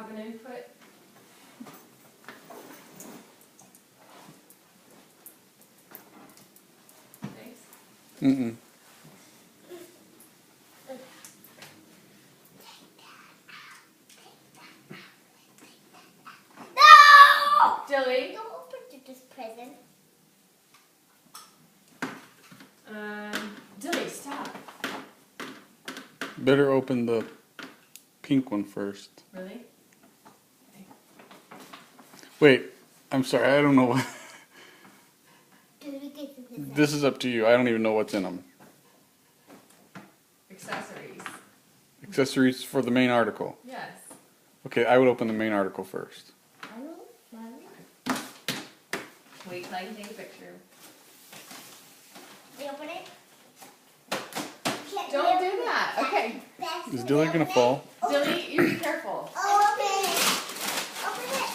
have an input? Thanks. Mm-mm. No! Dilly? Don't open this present. Dilly, stop. Better open the pink one first. Really? Wait, I'm sorry, I don't know what. Dilly gets in his This is up to you. I don't even know what's in them. Accessories. Accessories for the main article. Yes. Okay, I would open the main article first. Wait till I can take a picture. They open it? Don't do that. Okay. Is Dilly gonna fall? Dilly, you be careful. Open it. Open it.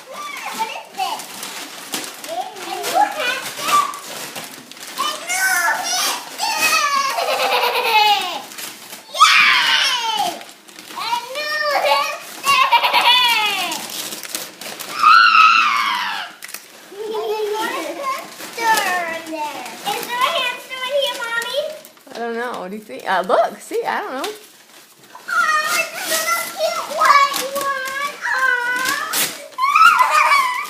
What is this? And who has this? And who has this? Yay! And who has this? Is there a hamster in here, Mommy? I don't know. What do you think? Look, see, I don't know. Oh, it's a little cute white one.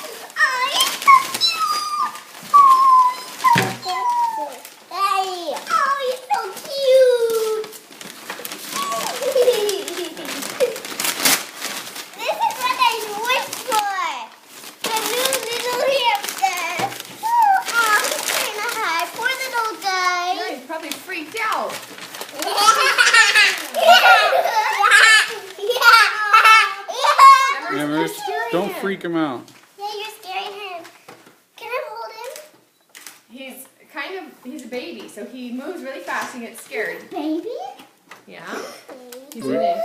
Oh, it's so cute. Oh, he's so cute. This is what I wish for. The new little hamster. Oh, he's trying to hide. Poor little guy. Yeah, he's probably freaked out. Yeah, Emerson, Merce, you're scaring don't him. freak him out. Yeah, you're scaring him. Can I hold him? He's a baby, so he moves really fast and gets scared. Baby? Yeah? He's in it.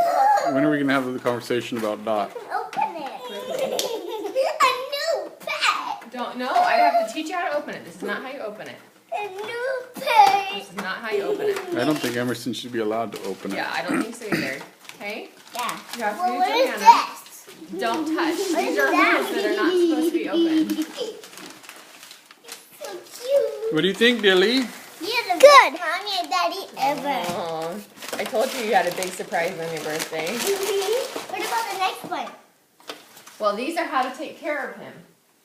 When are we gonna have the conversation about Dot? Open it. A new pet. Don't, no, I have to teach you how to open it. This is not how you open it. A new pet. This is not how you open it. I don't think Emerson should be allowed to open it. Yeah, I don't think so either. Okay? Yeah. You have to Well, use what your is hand. this? Don't touch. What These is are that? holes that are not supposed to be open. So cute. What do you think, Dilly? You're the best mommy and daddy ever. Oh, I told you you had a big surprise on your birthday. What about the next one? Well, these are how to take care of him.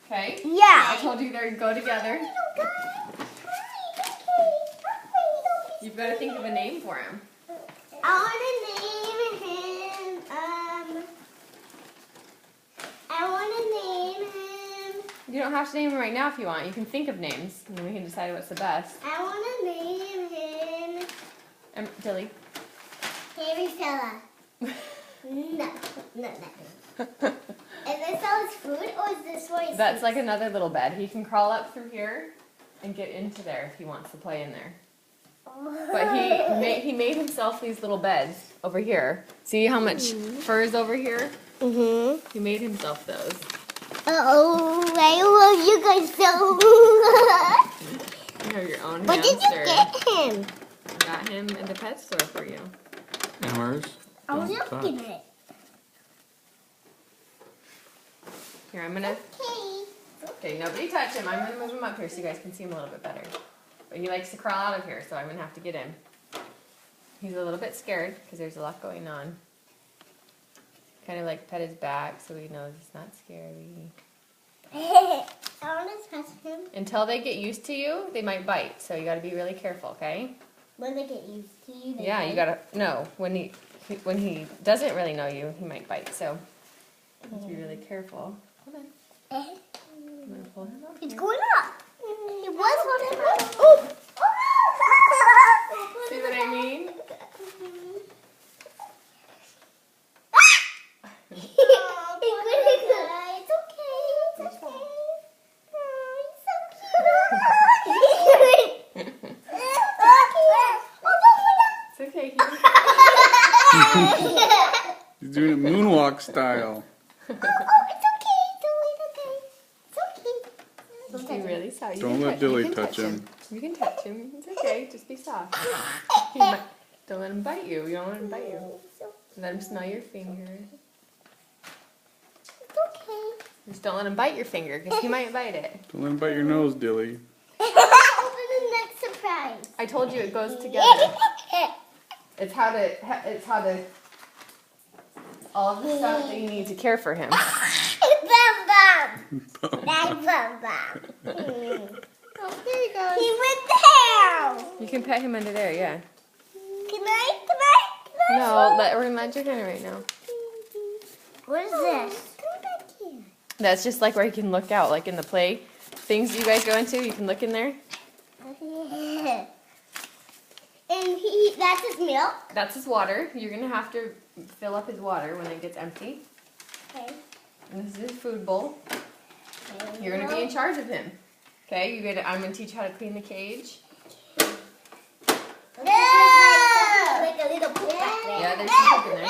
Okay? I Yeah. told you they go together. You've got to think of a name for him. I want to name him, You don't have to name him right now if you want. You can think of names, and then we can decide what's the best. I want to name him Dilly. Harry Fella. No. Is this all his food, or is this where he That's sleeps? like another little bed. He can crawl up through here and get into there if he wants to play in there. But he made himself these little beds over here. See how much fur is over here? Mm-hmm. He made himself those. Uh-oh, I love you guys so You have your own much. What did you hamster. get him? Got him in the pet store for you. Emers? I was Don't touch. looking at it. Here, I'm gonna. Okay. Okay, nobody touch him. I'm gonna move him up here so you guys can see him a little bit better. But he likes to crawl out of here, so I'm gonna have to get him. He's a little bit scared because there's a lot going on. Kind of like pet his back so he knows it's not scary. I want to touch him. Until they get used to you, they might bite. So you got to be really careful, okay? When they get used to you, they Yeah, you gotta no. When he doesn't really know you, he might bite. So you have to be really careful. Hold on. I'm gonna pull him up. It's here. going up. It was holding up. Oh! See what I mean? It's okay. It's okay. Oh, he's so cute. It's okay. He's doing it moonwalk style. It's okay. Don't be really sorry. You Don't can let touch- Dilly you can touch him. You can touch him. It's okay. Just be soft. Don't let him bite you. You don't want him to bite you. So Let him smell your finger. It's okay. Just don't let him bite your finger, because he might bite it. Don't let him bite your nose, Dilly. Open the next surprise. I told you it goes together. It's how to, all of the stuff that you need to care for him. Bum bum. Bum bum. Oh, there you go. He went there. You can pet him under there, yeah. Can I? No, we're in Magic Hunter right now. What is this? Come back here. That's just like where you can look out, like in the play things you guys go into, you can look in there. And that's his milk. That's his water. You're gonna have to fill up his water when it gets empty. Okay. And this is his food bowl. You're gonna be in charge of him. Okay, I'm gonna teach you how to clean the cage. Like a little poop back there. Yeah, there's some poop in there.